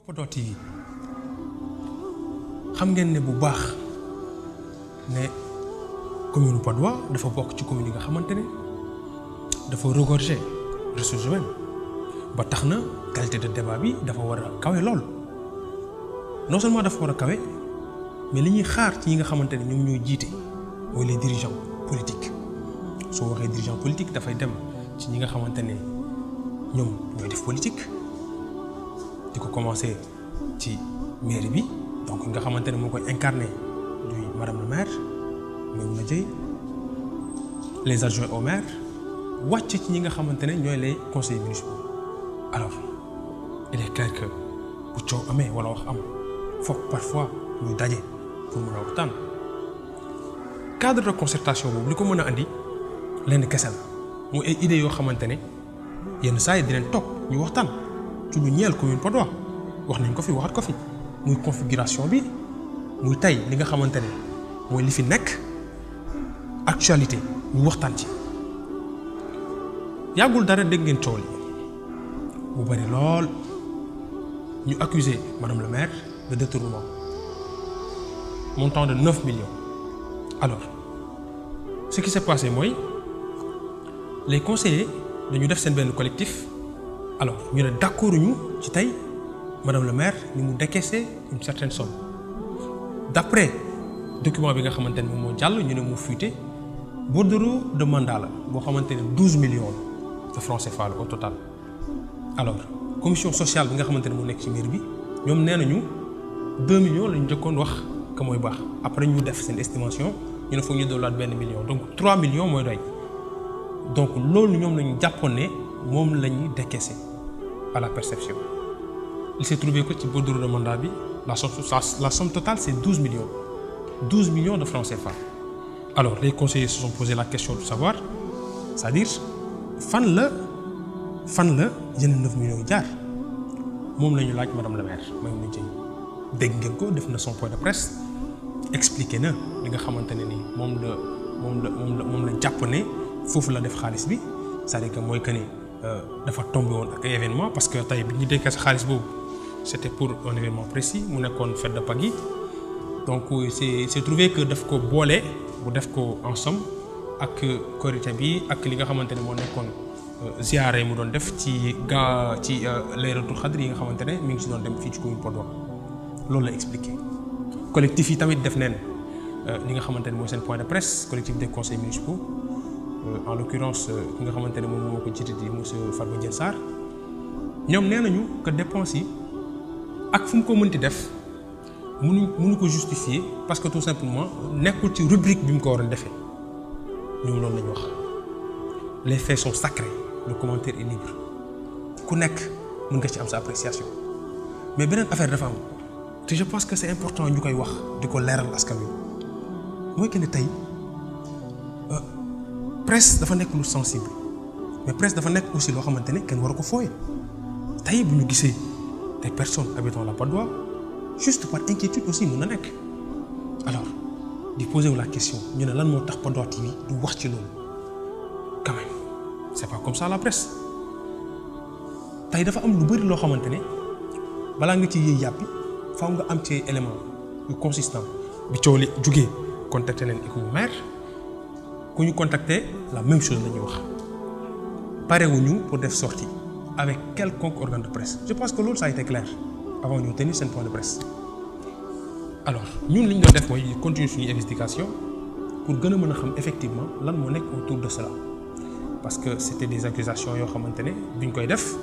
Podor TV xam ngeen ne bu baax ne commune Patte d'Oie dafa bokk ci commune yi nga xamante ne dafa regorger ressources humaines ba tax na qualité de débat bi dafa war a kawe lool non seulement dafa war a kawe mais li ñuy xaar ci ñi nga xamante ne ñoom ñooy jiite mooy les dirigeants politiques soo waxee dirigeant politique dafay dem ci ñi nga xamante ne ñoom ñooy def politique di ko commencer ci mairie bi donc nga xamante ne moo koy incarné du madame le maire Maimouna Dièye les adjoints au maire wàcc ci ñi nga xamante ne ñooy les conseillers municipaux. Alors il est clair que bu coow amee wala wax am foog parfois ñuy daje pour mën a waxtaan cadre de concertation boobu li ko mën a andi lenn kese la mooy ay idées yoo xamante ne yenn saa yi dinañ toog ñu waxtaan ci lu ñeel commune Patte d'Oie wax nañ ko fi waxat ko fi muy configuration bi muy tey li nga xamante ne mooy li fi nekk actualité ñu waxtaan ci yàggul dara dégg ngeen coow li bu bari lool ñu accuser madame le maire de détournement montant de 9 millions. Alors ce qui s'est passé mooy les conseillers dañu def seen benn collectif alors ñu ne d'accord ñu ci tey madame le maire ni mu décaissé une certaine somme d'après document bi nga xamante ne moom moo jàll ñu ne mu fuité bordereau de mandat la boo xamante ne 12 millions de francs CFA au total. Alors commission sociale bi nga xamante ne moo nekk ci mairie bi ñoom nee nañu 2 millions la ñu njëkkoon wax que mooy baax après ñu def seen estimation ñu ne foog ñu doolaat benn million donc 3 millions mooy doy donc loolu ñoom lañu jàppoon ne moom la ñuy décaissé à la perception. Il s'est trouvé que ci bordereau de mandat bi la somme totale c'est 12 millions de francs CFA. Alors les conseillers se sont posé la question de savoir c'est-à-dire fan la yeneen 9 millions yi jaar moom la ñu laaj madame la maire Maimouna Dièye dégg ngeen ko def na son point de presse expliqué na li nga xamante ne ni moom la jàpp ne foofu la def xaalis bi c'est-à-dire que mooy que ne dafa tombé woon ak ay événement parce que tey bi ñu déggee sa xaalis boobu c'était pour un événement précis mu nekkoon fête de Pâques donc c'est trouvé que daf ko boole bu def ko en somme ak korité bi ak li nga xamante ne moo nekkoon ziyaare mu doon def ci Laylatul Qadr yi nga xamante ne mi ngi si doon dem fii ci commune Patte d'Oie loolu la expliqué. collectif yi tamit def neen li nga xamante ne mooy seen point de presse collectif des conseils municipaux en l'occurrence ki nga xamante ne moom moo ko jiite di monsieur Farba Diène Sarr ñoom nee nañu que dépense yi ak fu mu ko mënti def mënu ko justifier parce que tout simplement nekkul ci rubrique bi mu ko waroon defee ñoom loolu lañu wax. Les faits sont sacrés le commentaire est libre ku nekk mën nga ci am sa appréciation mais beneen affaire dafa am te je pense que c'est important ñu koy wax di ko leeral askan wi mooy que ne tey presse dafa nekk lu sensible mais presse dafa nekk aussi loo xamante ne kenn waru ko fooye tey bu ñu gisee des personnes habitant la Patte d'Oie juste par inquiétude aussi mën na nekk alors di poser wu la question ñu ne lan moo tax Patte d'Oie TV du wax ci loolu quand même c'est pas comme ça la presse tey dafa am lu bari loo xamante ne balaa nga ci yëy yàppi faaw nga am ci élément yu consistant bi coow li jugee contacté leen équipe maire ku ñu contacté la même chose la ñuy wax parewuñu pour def sortie avec quelconque organe de presse je pense que loolu ça a été clair avant ñu tenir seen point de presse. Alors ñun li ñu doon def mooy continuer suñu investigation pour gën a mën a xam effectivement lan moo nekk autour de cela parce que c'était des accusations yoo xamante ne bi ñu koy def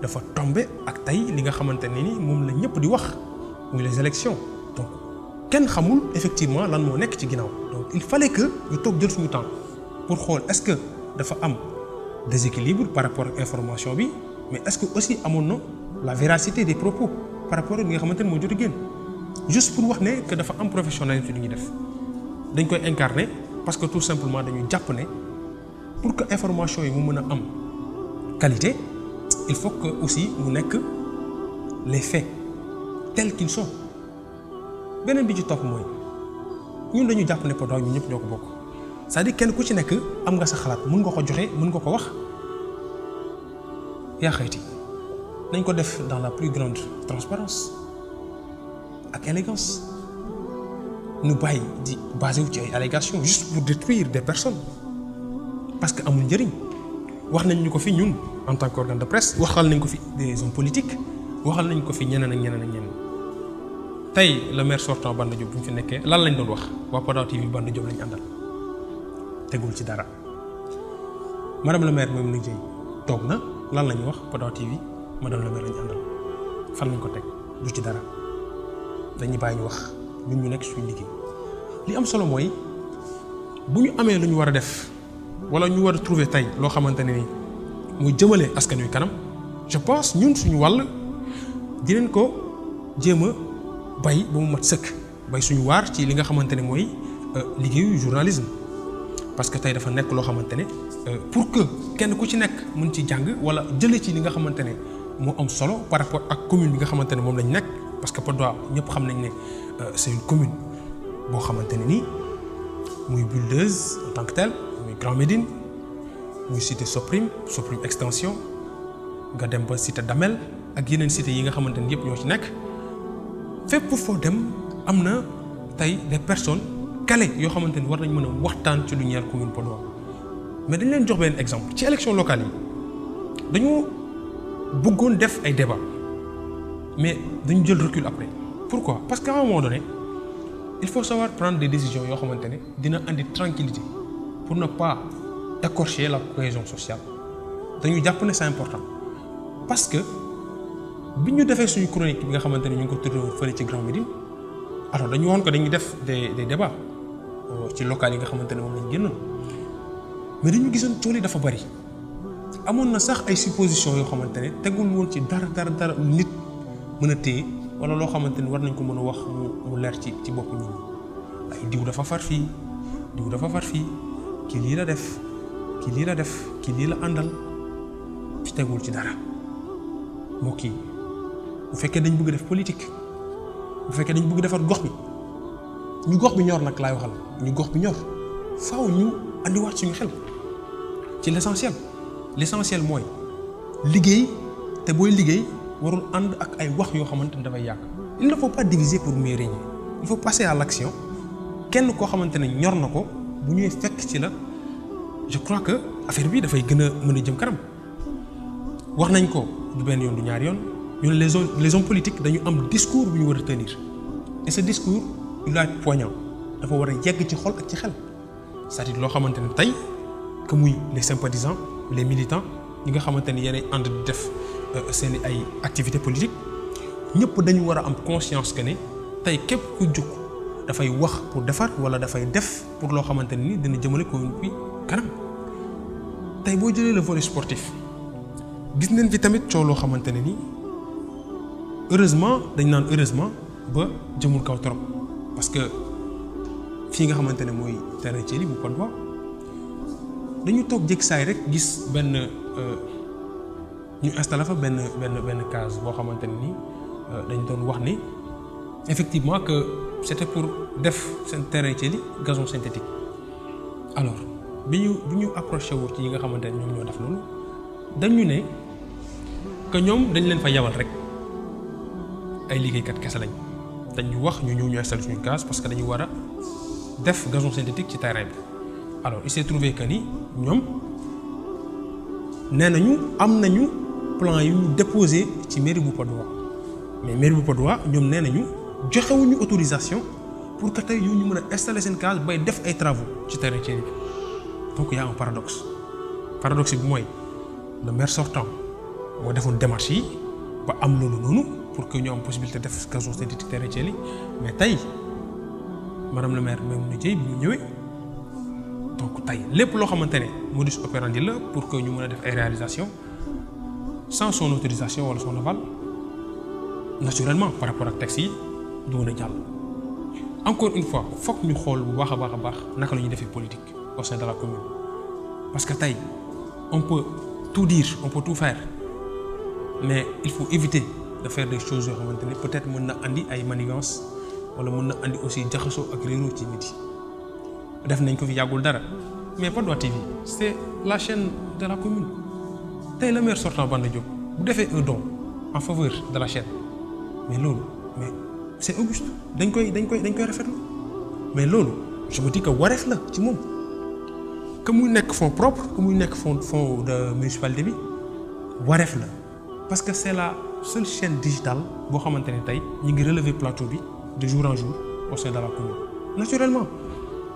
dafa tombé ak tey li nga xamante ne ni moom la ñëpp di wax muy les élections donc kenn xamul effectivement lan moo nekk ci ginnaaw donc il fallait que ñu toog jël suñu temps pour xool est-ce que dafa am déséquilibre par rapport ak information bi mais est-ce que aussi amoon na la véracité des propos par rapport ak li nga xamante ne moo jot a génn juste pour wax ne que dafa am professionnalité li ñuy def dañ koy incarner parce que tout simplement dañu jàpp ne pour que information yi mu mën a am qualité il faut que aussi mu nekk les faits tels qu'ils sont beneen bi ci topp mooy ñun dañu jàpp ne Patte d'Oie ñun ñëpp ñoo ko bokk c'est-à-dire kenn ku ci nekk am nga sa xalaat mën nga ko joxe mën nga ko wax yaa xayti nañ ko def dans la plus grande transparence ak élégance ñu bàyyi di basé wu ci ay allégations juste pour détruire des personnes parce que amul njëriñ. wax nañ ñu ko fi ñun en tant qu'organe de presse waxal nañ ko fi des hommes politiques waxal nañ ko fi ñeneen ak ñeneen ak ñeneen tey le maire sortant Banda Diop bu ñu fi nekkee lan lañ doon wax waa Padoa TV Banda Diop lañ àndal tegul ci dara madame le maire moom la jëy toog na lan la ñuy wax Padoa TV madame le maire lañ àndal fan lañ ko teg du ci dara dañuy bàyyi ñu wax ñun ñu nekk suñu liggéey li am solo mooy bu ñu amee lu ñu war a def. wala ñu war a trouver tey loo xamante ne ni muy jëmale askan wi kanam je pense ñun suñu wàll dinañ ko jéem a bay ba mu mat sëkk bay suñu waar ci li nga xamante ne mooy liggéeyu journalisme parce que tey dafa nekk loo xamante ne pour que kenn ku ci nekk mën ci jàng wala jële ci li nga xamante ne moo am solo par rapport ak commune bi nga xamante ne moom lañ nekk parce que Padoa ñëpp xam nañ ne c'est une commune boo xamante ne nii muy Buldeuse en tant que tel muy Grand Médine muy cité Soprim extension nga dem ba cité Damel ak yeneen cité yi nga xamante ni yëpp ñoo ci nekk fépp foo dem am na tey des personnes calées yoo xamante ni war nañ mën a waxtaan ci lu ñeel commune Padoa mais dañ leen jox benn exemple ci élection locale yi dañoo bëggoon def ay débat mais dañu jël recul après pourquoi parce qu'à un moment donné il faut savoir prendre des décisions yoo xamante ne dina andi tranquillité pour ne pas écorcher la cohésion sociale dañu jàpp ne c'est important parce que bi ñu defee suñu chronique bi nga xamante ne ñu ngi ko tuddee fële ci Grand Médine alors dañu waxoon ko dañuy def des débats ci local yi nga xamante ne moom lañ génnoon mais dañu gisoon tool yi dafa bari amoon na sax ay suppositions yoo xamante ne tegul woon ci dara nit mën a téye wala loo xamante ni war nañ ko mën a wax mu leer ci bopp nit ñi ay diw dafa far fii kii lii la def kii lii la àndal ci tegul ci dara moo kii bu fekkee dañ bëgg def politique bu fekkee dañ bëgg defar gox bi ñu gox bi ñor nag laay waxal ñu gox bi ñor faaw ñu andiwaat suñu xel ci l'essentiel mooy liggéey te booy liggéey warul ànd ak ay wax yoo xamante ne dafay yàgg il ne faut pas diviser pour mieux régner il faut passer à l'action kenn koo xamante ne ñor na ko bu ñuy fekk ci la je crois que affaire bi dafay gën a mën a jëm kanam wax nañ ko du benn yoon du ñaari yoon ñu ne les hommes politiques dañu am discours bu ñu war a tenir et ce discours il doit être poignant dafa war a yegg ci xol ak ci xel c'est-à-dire loo xamante ne tey que muy les sympathisants les militants ñi nga xamante ne yéenay ànd di def seen ay activités politiques ñëpp dañu war a am conscience que ne tey képp ku jóg dafay wax pour defar wala dafay def pour loo xamante ne ni dina jëmale commune bi kanam tey boo jëlee le volet sportif gis nañ fi tamit coow loo xamante ne ni heureusement dañ naan heureusement ba jëmul kaw trop parce que fii nga xamante ne mooy terrain Thiely bu Padoa dañu toog jékki saay rek gis benn ñu installé fa benn case boo xamante ne ni dañ doon wax ni effectivement que c'était pour def seen terrain Thiely gazon synthétique alors bi ñu approché wu ci yi nga xamante ne ñoom ñoo def loolu dañu ne que ñoom dañ leen fa yabal rek ay liggéeykat kese lañ dañu wax ñu ñëw ñu installé suñu case parce que dañu war a def gazon synthétique ci terrain bi alors il s'est trouvé que ni ñoom nee nañu am nañu plan yu ñu déposé ci mairie bu Padoa mais mairie bu Padoa ñoom nee nañu joxewuñu autorisation pour que tey ñu mën a installer seen case bay def ay travaux ci terrain Thiely bi donc y a un paradoxe bi mooy le maire sortant moo defoon démarche yi ba am loolu noonu pour que ñu am possibilité def gazon synthétique terrain Thiely mais tey madame le maire même ni Dieye bi ñu ñëwee donc tey lépp loo xamante ne modus operandi la pour que ñu mën a def ay réalisations sans son autorisation wala son aval naturellement par rapport ak texte yi du mën a jàll. encore une fois foog ñu xool bu baax a baax naka la ñuy defee politique au sein de la commune parce que tey on peut tout dire on peut tout faire mais il faut éviter de faire des choses yoo xamante ne peut-être mën na andi ay manigances wala mën na andi aussi jaxasoo ak réeróo ci nit yi def nañ ko fi yàggul dara mais Padoa TV c'est la chaîne de la commune tey le maire sortant Banda Diop bu defee un don en faveur de la chaîne mais loolu mais c'est auguste dañ koy rafetlu mais loolu je me dis que wareef la ci moom que muy nekk fonds propre que muy nekk fonds de municipalité bi wareef la parce que c'est la seule chaîne digitale boo xamante ne tey ñu ngi relever plateau bi de jour en jour au sein de la commune naturellement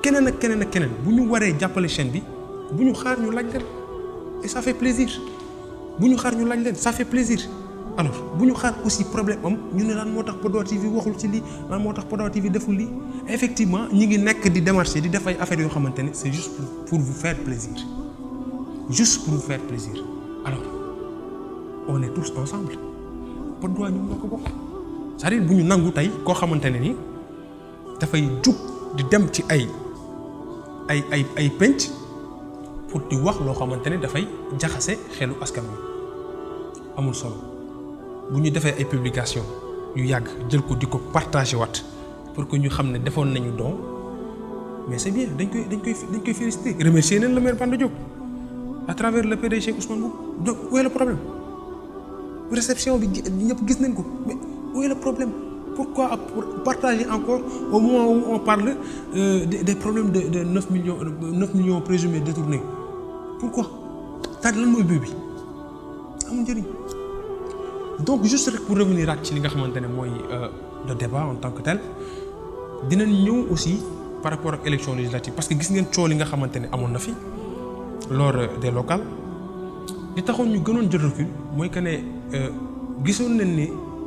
keneen ak keneen bu ñu waree jàppale chaîne bi bu ñu xaar ñu laaj leen et ça fait plaisir bu ñu xaar ñu laaj leen ça fait plaisir alors bu ñu xaar aussi problème am ñu ne lan moo tax Padoa TV waxul ci lii lan moo tax Padoa TV deful lii effectivement ñi ngi nekk di démarcher di def ay affaires yoo xamante ne c'est juste pour vous faire plaisir alors on est tous ensemble Padoa ñu ñoo ko bokk c'est-à-dire bu ñu nangu tey koo xamante ne ni dafay jug di dem ci ay penc pour di wax loo xamante ne dafay jaxase xelu askan wi amul solo bu ñu defee ay publication yu yàgg jël ko di ko partager waat pour que ñu xam ne defoon nañu don mais c'est bien dañ koy féliciter remercier nañ le maire Banda Diop à travers le PDG Ousmane Mboup donc où est le problème réception bi ñëpp gis nañ ko mais où est le problème pourquoi partager encore au moment où on parle des problèmes de 9 millions présumés détournés pourquoi taat lan mooy but bi amul njëriñ donc juste rek pour revenir ak ci li nga xamante ne mooy le débat en tant que tel dinañ ñëw aussi par rapport ak élection législative parce que gis ngeen coow li nga xamante ne amoon na fi lors des locales li taxoon ñu gënoon jël recul mooy que ne gisoon nañ ne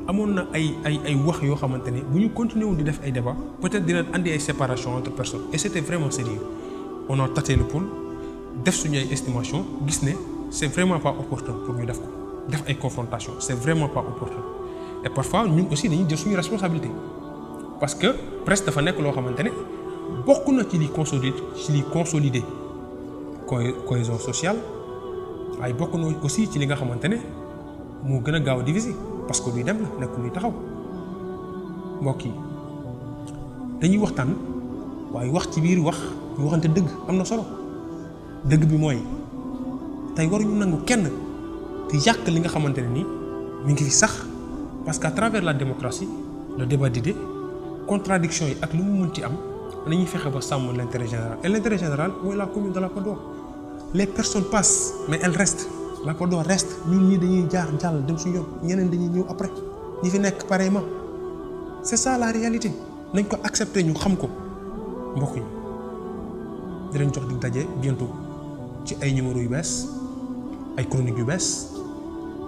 amoon na ay wax yoo xamante ne bu ñu continuer woon di def ay débat peut-être dina andi ay séparation entre personnes et c'était vraiment sérieux on a tâté le pouls def suñu ay estimation gis ne c'est vraiment pas opportun pour ñu def ay confrontation c'est vraiment pas opportun et parfois ñun aussi dañuy jël suñu responsabilité parce que presque dafa nekk loo xamante ne bokk na ci li consolider cohésion sociale waaye bokk na aussi ci li nga xamante ne moo gën a gaaw a diviser parce que luy dem la nekk luy taxaw mbokk yi dañuy waxtaan waaye wax ci biir wax ñu waxante dëgg am na solo dëgg bi mooy tey waruñu nangu kenn di yàq li nga xamante ne ni mi ngi fi sax parce qu'à travers la démocratie le débat d'idées contradiction yi ak lu mu mën ci am nañuy fexe ba sàmm l'intérêt général et l'intérêt général mooy la commune de la Padoa les personnes passent mais elles restent la Padoa reste ñun ñii dañuy jàll dem suñu yoon ñeneen dañuy ñëw après ñi fi nekk pareillement c'est ça la réalité nañ ko accepter ñu xam ko mbokk yi dinañ jox di daje bientôt ci ay numéros yu bees ay chroniques yu bees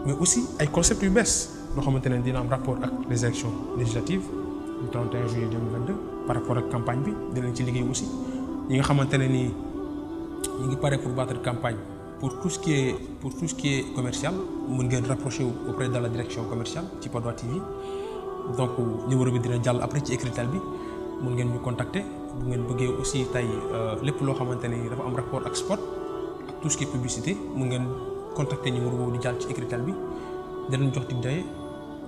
mais aussi ay concepts yu bees loo xamante ne dina am rapport ak les élections législatives du 31 juillet 2022 par rapport ak campagne bi dinañ ci liggéey aussi ñi nga xamante ne nii ñu ngi pare pour battre campagne pour tout ce qui est commercial mën ngeen rapprocher auprès de la direction commerciale ci Padoa TV donc numéro bi dina jàll après ci écritel bi mën ngeen ñu contacter bu ngeen bëggee aussi tey lépp loo xamante ne dafa am rapport ak sport ak tout ce qui est publicité mën ngeen contacter numéro boobu di jàll ci écritel bi dinañ jox dig daye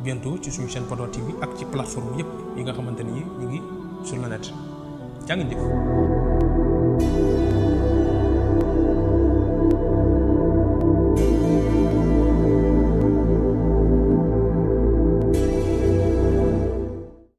bientôt ci suñu chaîne Padoa TV ak ci plateforme yëpp yi nga xamante ne ñu ngi sur le net jaa ngeen jëf